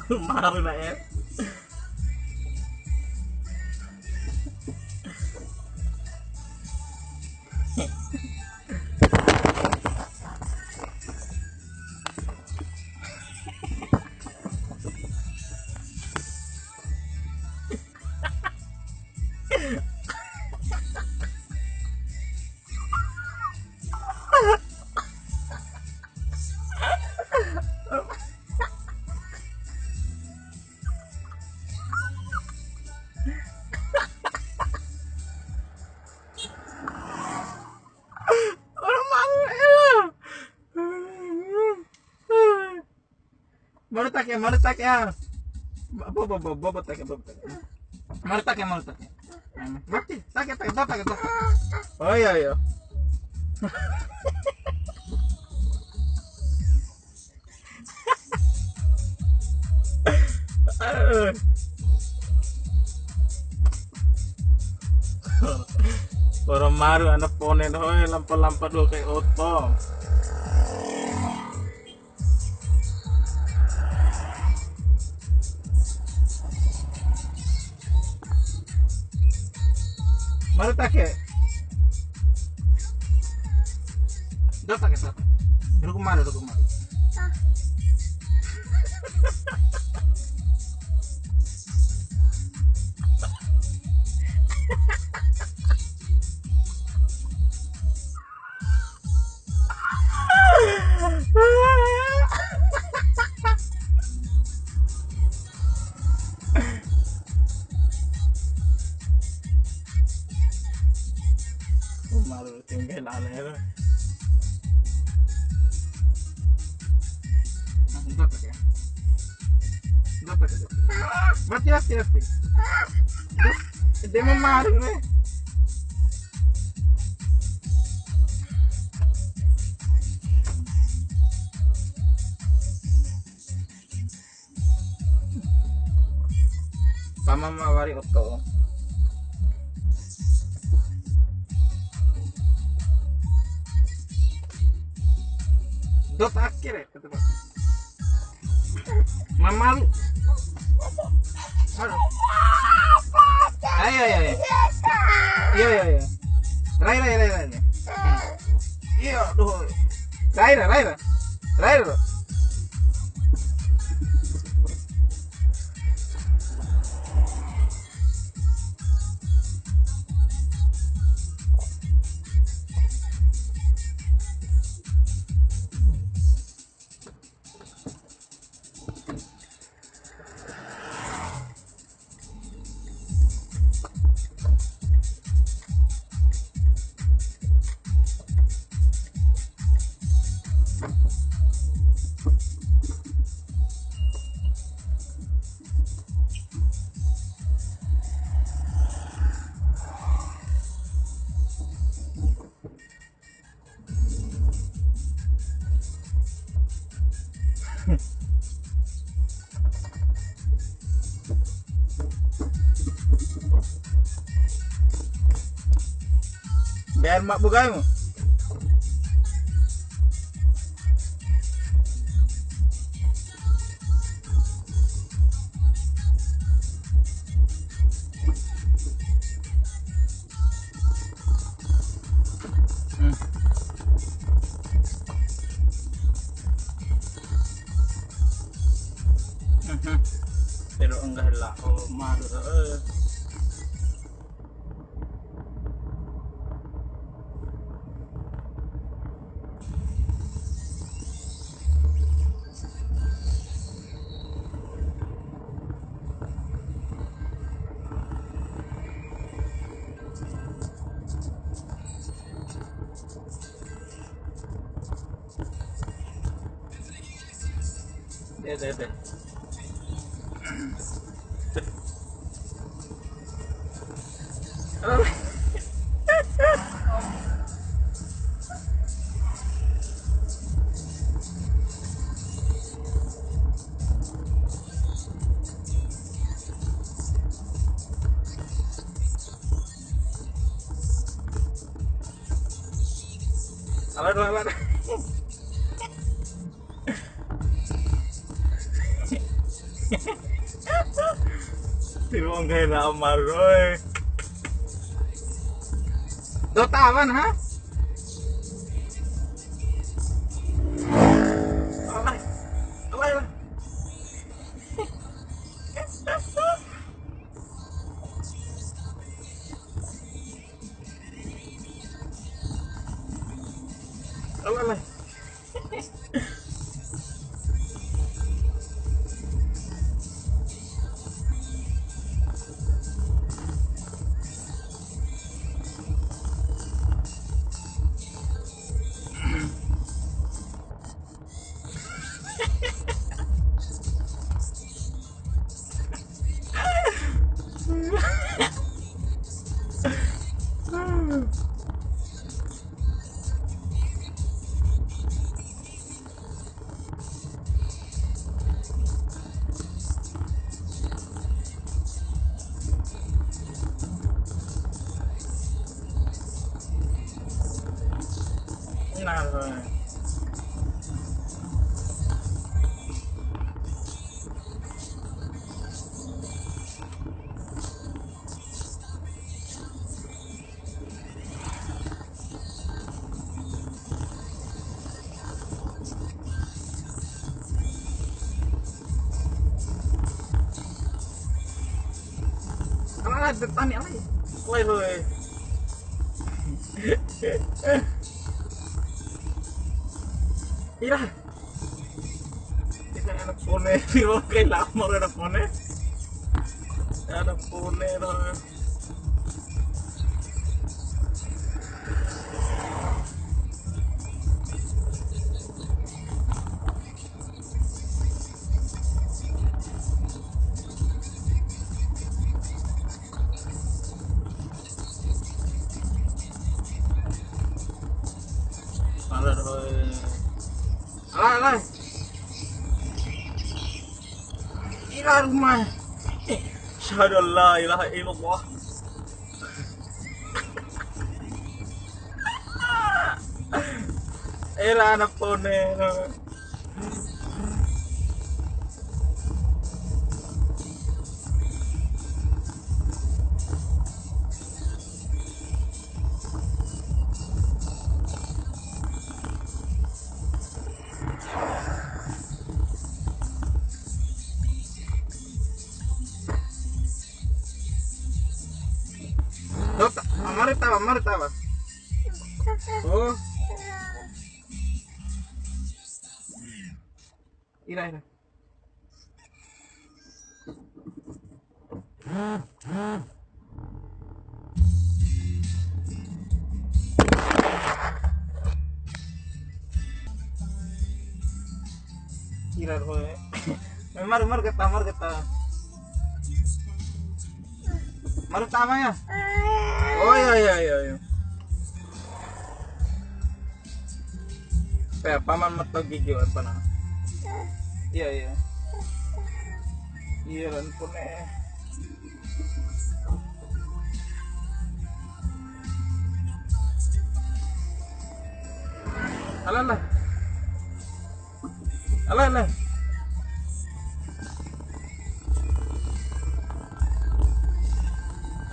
Maru na eh. Orang malu eh. Maru tak ya. Bobo tak ya. Maru tak ya. Berarti tak ya. Oh iya. Orang maru anak ponen hoy lampa-lampa dulu kayak oto. Maru tak ya. Dapat ya. Dulu kemana? Malu tinggal alera. Dapat ya. Berarti hati-hati. Dia mau maru nih. Sama mawari oto. Dot akhir ya kata Pak. Mamalu. Aduh. Ayo. Iya. Rai. Iya, aduh. Rai. Biar mak bukamu. Pero enggak lah, oh malu. Deh. Alat. Si wong kay lamar oy. Do tawan ha? Alay. Alay. Alay. Nah, alay depan ni alay. Alay hoy. Ira. Ika anak pone, diwa kay lamar anak pone. Anak pone ro. Alay hoy. Alay. Ila rumah. Syahadu la ilaha illallah. Ila anak pone. Mari tawa. Oh. Ira. Ira hoy. Mar kata. Mar tama ya. Oh iya. Paman matog gigi apa na? Iya. Iya ran pune. Alala.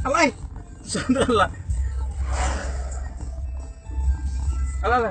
Alay. Sandala. Alala.